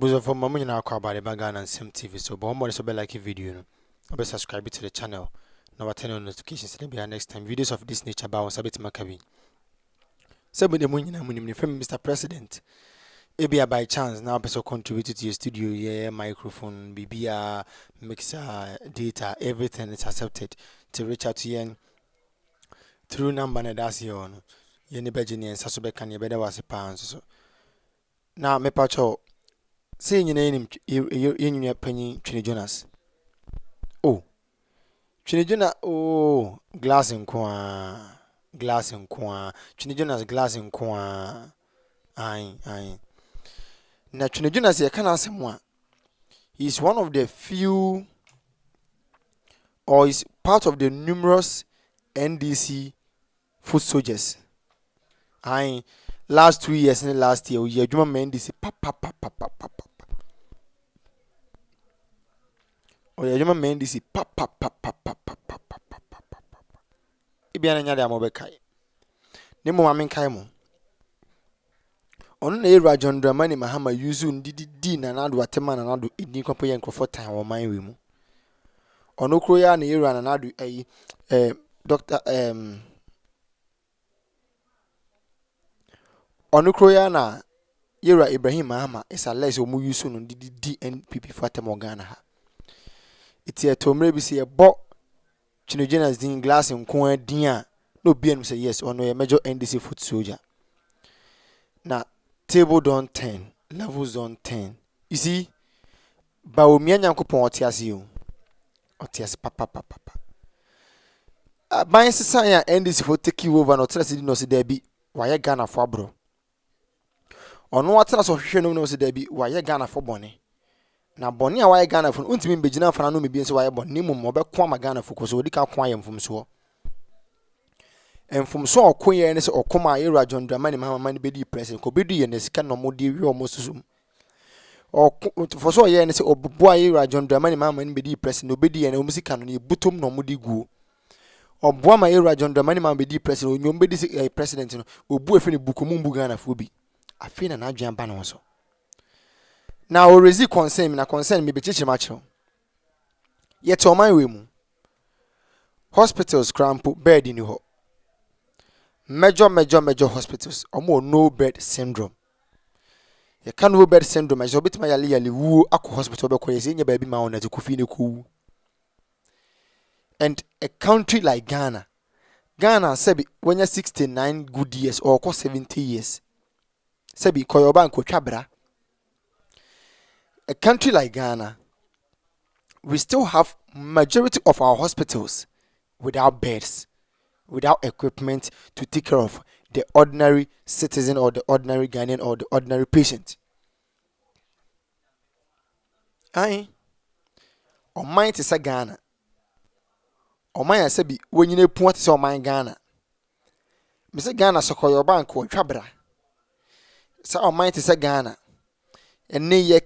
Buzo for mama nyina akwa about the Bagan and Sim TV. So but more so be like a video no. Or subscribe to the channel. Now turn on notifications to be next time videos of this nature about sabit makabi. So be the munyina munim from Mr. President. Maybe by chance now person contributed to your studio, yeah, microphone, BBR, mixer, data, everything is accepted to reach out to you through number na that's your no. You need better and so can you better was a pound so. Now me pacho say your name you penny Twene Jonas. Oh. Twene Jonas glass in kwa. Twene Jonas glass in kwa. Aye. Na Twene Jonas ye kana asem he's one of the few or is part of the numerous NDC foot soldiers. Aye, last 2 years and last year, we had NDC papa. Oh, yeah, NDC papa. Ibiana nyade amobekai. Nemo mamen kaimo. Onu na era John Dramani Mahama yuzu ndidi na nadu atema na nadu idin kwapo ye nkrofo tan wo man we mu. Onu kro ya na era na nadu Dr. Onukroya na yera Ibrahim Mahama is a less omu yusu no di NPP for Ghana ha. It's a tomre bi say bo Twene Jonas din glass nko din a no be say yes or no a major NDC foot soldier. Na table don't turn, levels don't turn. You see, ba omi anyankopon otiase o. Otiase papa. Ban sesa ya NDC for take over no tell say no say there be why Ghana for bro. Ono watena so hwehwe no se da bi waye Ghana fo bone na bone a waye Ghana fo untimi mbegina fa na no mebi nse waye bone mum obekwa ma Ghana fo ko so odi ka kwa ye mfumso enfumso okoye ne se okoma yera John Dramani Mahama ne bedi president ko bedi ye ne sika no modi wi omosusum fo so ye ne se oboa yera John Dramani Mahama ne bedi president obedi ye ne omusika no ne butom no modi guo oboa ma yera John Dramani Mahama bedi president onyom bedi president no obu efe ne bukomu mbu Ghana fo bi afina na adwan ba no so na o rezi concern na concern me bechichi ma chiro yet o man we mu hospitals crampo bed ni ho major hospitals omo no bed syndrome ye kan no bed syndrome ajo bitima yale wu akọ hospital be ko yesi nya ba bi ma wona ku fi ne ko and a country like Ghana sabi when you 69 good years or 70 years Sebi koyoba ko twabra. A country like Ghana, we still have majority of our hospitals without beds, without equipment to take care of the ordinary citizen or the ordinary Ghanaian or the ordinary patient. Aye. O mind is a Ghana. O mind sebi when you point is o mind Ghana. Mr. Ghana so koyoba ko twabra. So our mind is a Ghana. And ye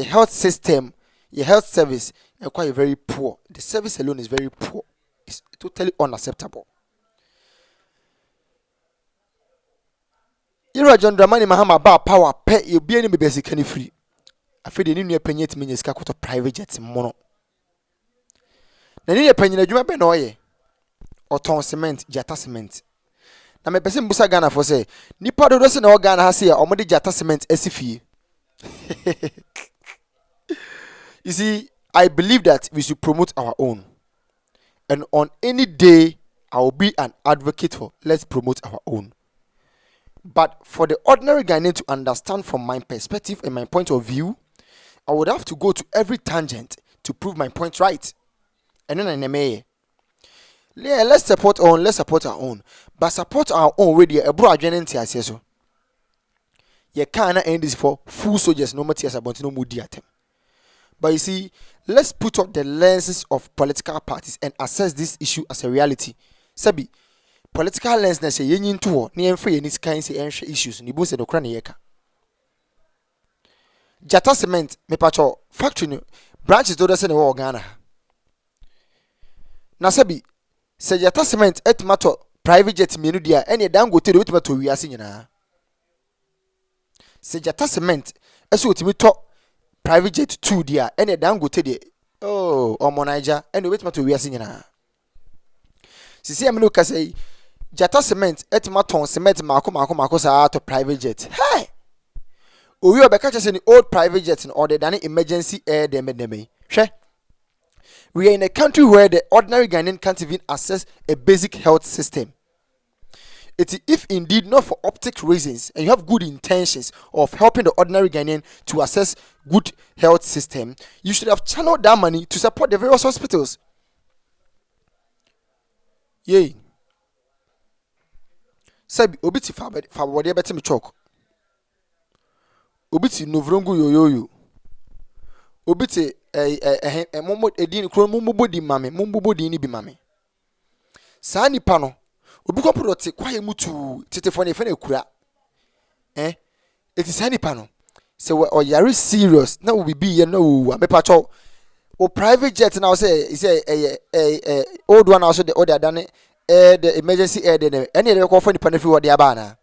health system, your health service is quite very poor. The service alone is very poor. It's totally unacceptable. Yera John Dramani Mahama ba power pay you be any basic can free. I feel the new penny to mean to private jets mono. The new penny you may know ye or ton cement, jata cement. Na me pese mbusa Ghana for say nipa do se na Ghana ha se omode jata cement asifie. You see, I believe that we should promote our own. And on any day I will be an advocate for let's promote our own. But for the ordinary Ghanaian to understand from my perspective and my point of view, I would have to go to every tangent to prove my point right. And then I yeah, let's support our own. But support our own radio a bro adwene ntiase so. Ye kana end this for full soldiers no matter about no mudi atem. But you see, let's put up the lenses of political parties and assess this issue as a reality. Sabi, political lens na say yenyin to na yemfa ye niskan say enhwe issues ni bu se dokra na yeka. Jata cement me pacho factory no branches do say na wo Ghana. Na sabi se jata cement etmato private jet mienu dia ene Dangote do etmato wiase nyina. Se jata cement ɛsɛ otimi tɔ private jet 2 dia ɛna Dangote de oh ɔmo Naija ɛna obetuma to wiase nyina sisi am no kasa yi Jata cement etima ton cement mako saa to private jet hey owi obeka chese ni old private jet or the dane emergency air dem hwɛ. We are in a country where the ordinary Ghanaian can't even access a basic health system. If indeed not for optic reasons and you have good intentions of helping the ordinary Ghanaian to access good health system, you should have channeled that money to support the various hospitals. Yay. Sabi obiti fa wode beti me chok. Obiti novrongu yoyoyo. Obiti momo edin kro mumubodi mame mumbubodi ni bi mame. Saa nipa no obi ko proti kwaye mutu tetefo ne fe na kura. Eti saa nipa no se o yare serious na we be ye na o mepa cho o private jet na o say old one also the other than the emergency air then any other call for the panel for the abana.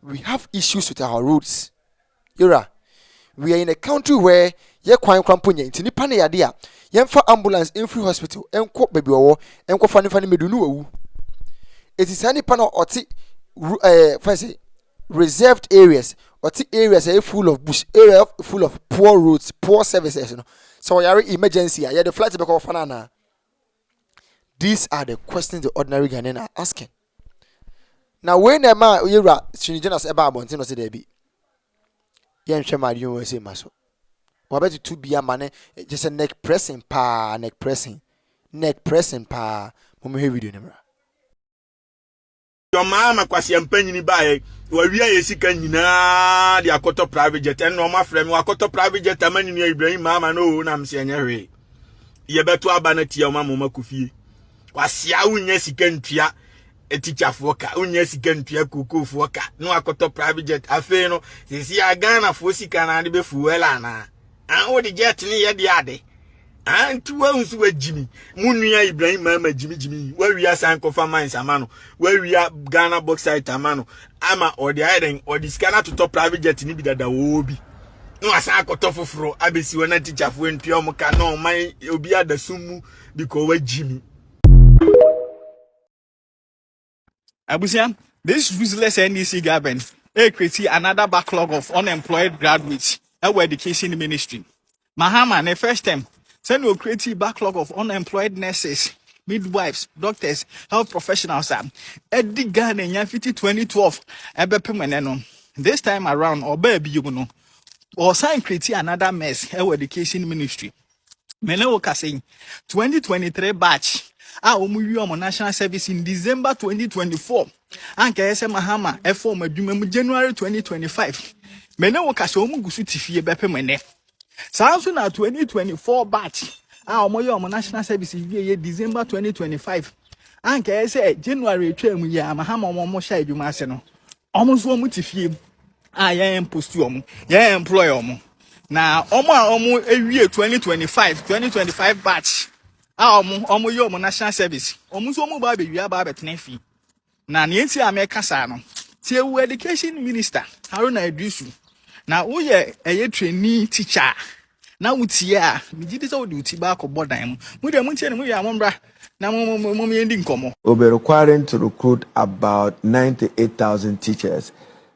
We have issues with our roads. Yura, we are in a country where ye kwan kramponya nti nipa na yade a yemfa ambulance in free hospital enko baby owo enko fani medunu awu. It is any panel or fancy reserved areas or areas are full of bush, area full of poor roads, poor services. So we are emergency. Yeah, the flights because fanana. These are the questions the ordinary Ghanaian are asking. Now, when a man you are Twene Jonas Apologized, no say there be. Yen shema you say maso. What about to be a man just a neck pressing pa. Mummy video number. Your mama kwasi empanyi bae wa wia yesika nyina de akoto private jet en no ma frem wa akoto private jet amani nu Ibrahim mama no na mse anya hwe ye beto aba na tia mama makufie kwasi a unya sika ntua etichafo ka unya sika ntua kokofo ka no akoto private jet afi no sisi agana fo sika na de be fuela na an wo de jet ni ye de ade antu wa unsu wa jimi munua Ibrahim mama jimi wa wia san kofa mines amano wa wia Ghana bauxite amano ama odi aiden odi scanner to top private jet ni bi dada obi no asan akoto foforo abesi wona teacher fo entua om ka no man obi adasumu because wa jimi Abusian, this useless NDC government create another backlog of unemployed graduates our education ministry. Mahama, the first time, send you create a backlog of unemployed nurses, midwives, doctors, health professionals. Eddie Ghana in 2012, this time around, or baby, you know, or sign create another mess our education ministry. Menewoka saying 2023 batch. Omu national service in December 2024. Anka ese Mahama form adwuma January 2025. Menewoka say omu gusu tifie bepe mene. Sanso na 2024 batch. Omu national service ye December 2025. Anka ese January twam ya Mahama omu sha adwuma ase no. Omu so omu tifie. Ya impost omu. Ya employ omu. Na omu ewie 2025 batch. Omu yo national service. Omu so omu ba be wia ba betene fi. Na nienti America sa no. Tie wo education minister Haruna Idrisu. Na wo ye trainee teacher. Na wutie a me gidi so wo uti ba ko bodan mu. Mu de mu tie ne mu ya mombra. Na mu yendi nkomo. We'll be requiring to recruit about 98,000 teachers.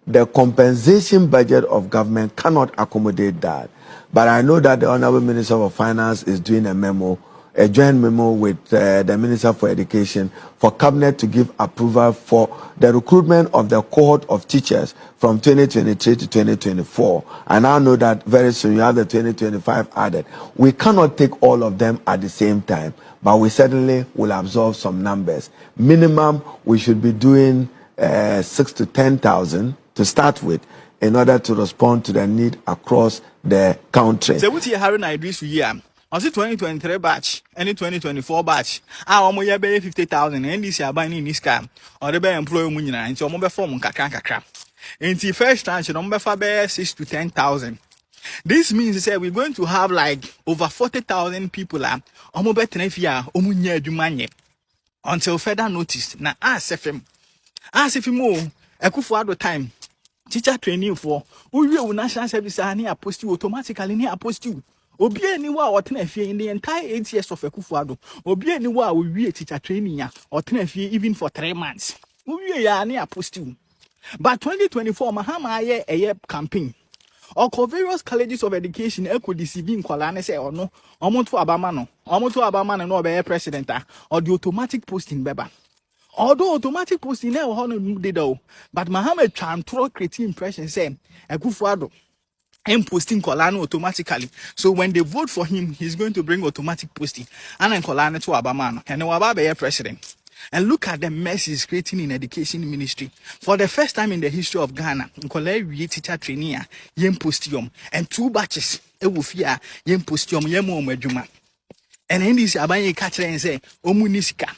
The compensation budget of government cannot accommodate that. But I know that the Honorable Minister of Finance is doing a joint memo with the Minister for Education for Cabinet to give approval for the recruitment of the cohort of teachers from 2023 to 2024. And I know that very soon you have the 2025 added. We cannot take all of them at the same time, but we certainly will absorb some numbers. Minimum, we should be doing 6,000 to 10,000 to start with in order to respond to the need across the country. So what you have an idea to year? On the 2023 batch, any 2024 batch, omu ye be 50,000 and this year buying in this car or the be employ mu nyina nti omu be form kakra. Nti first tranche no be fa be 6 to 10,000. This means say we're going to have like over 40,000 people omu be tenafia omu nya adwuma nye until further notice. Na asefim Akufo Addo time teacher training for uwie national service ani apost you automatically ni apost you obi ani wa otena fie in the entire 8 years of Akufo Addo obi ani wa uwie teacher training ya otena fie even for 3 months uwie ya ani apost you. But 2024 mahama aye campaign or various colleges of education could deceive nkwala ne say ono omoto abama no be president or the automatic posting beba. Although automatic posting never honor did though, but Mohammed Chantro create impression say Akufo Addo and posting Kolano automatically. So when they vote for him, he's going to bring automatic posting and then Kolano to Abamano and Wababe president. And look at the mess he's creating in education ministry. For the first time in the history of Ghana, Nkole teacher trainee, yem postium, and 2 batches, Ewufia, yem postium, yemo medjuma. And in this Abanye catcher and say, Omunisika.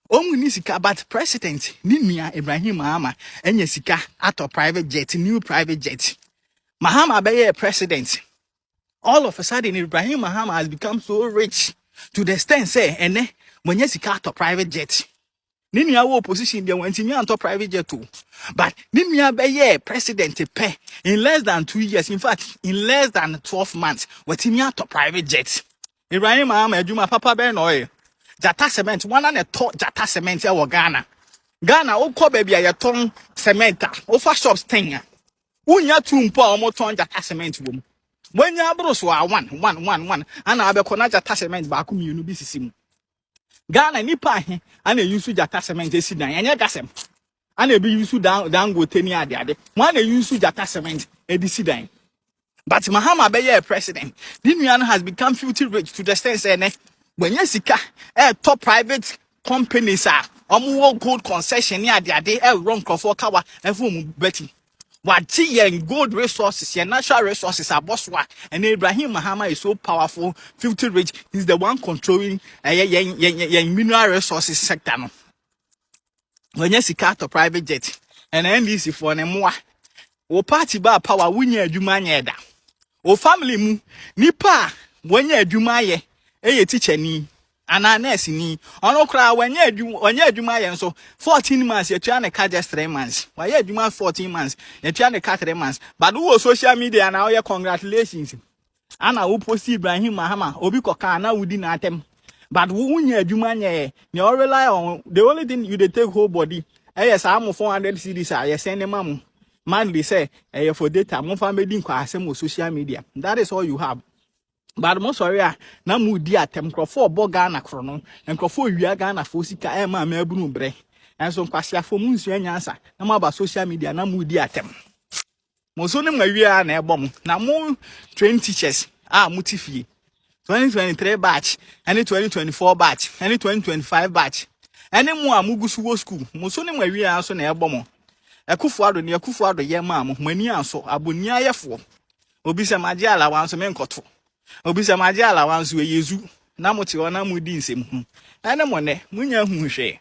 Omunisika, but president, Ninia Ibrahim Mahama, and Yesika, at a private jet, new private jet. Mahama be president. All of a sudden, Ibrahim Mahama has become so rich to the extent say, and then when Yesika at a private jet. Ninia wo opposition there went in to private jet too. But Ninia be president pay in less than 2 years. In fact, in less than 12 months, what in to private jet. Ibrahim Mahama, Juma Papa Ben oil. Jata cement, one and a top Jata cement ya Ghana. Ghana, oko baby a ton cementa, offer shops thing. Unya 2 mpo omo ton Jata cement wom. When ya bros wa one, and I be kona Jata cement back you no be Ghana nipa he ana use Jata cement esi dan anya gasem ana be use dan go teni ade one use Jata cement edisi dan. But Mahama be president the nuano has become filthy rich to the extent say when yesika top private companies are omo gold concession ni ade run crofo kawa efo betty what yen gold resources, your natural resources are bosswa, and Ibrahim Mahama is so powerful, filthy rich. He's the one controlling mineral resources sector. When you see car to private jet, and NDC for an more, o party bar power when you do manyeda. O family mu nipa when you do my teacher ni. Ana nurse ni ono kra wanya adwuma ye so 14 months you try na just 3 months why adwuma 14 months you try na 3 months but who social media na your congratulations ana wo post Ibrahim Mahama obi koka na wudi na atem but wo nya adwuma nye you rely on the only thing you dey take whole body yes am 400 cedis you send them am man they say for data mo fa medi kwa asem social media that is all you have. But most sorry, na mudi atem crofo boga na krono, and crofo wia Ghana for sika ema mebunu bre. And so kwasia for munsu anyansa, na ma social media na mudi atem. Moso ne mawia na ebom, na mo train teachers mutifie. 2023 batch, any 2024 batch, any 2025 batch. Any mo amugusu wo school, moso ne mawia so na ebom. Akufo Addo ye ma mo, mani anso aboni ayefo. Obi se maji ala wanso menkoto. Obi se maji ala wanso yezu na moti ona mudi nsem hu ene mo ne munya hu hwe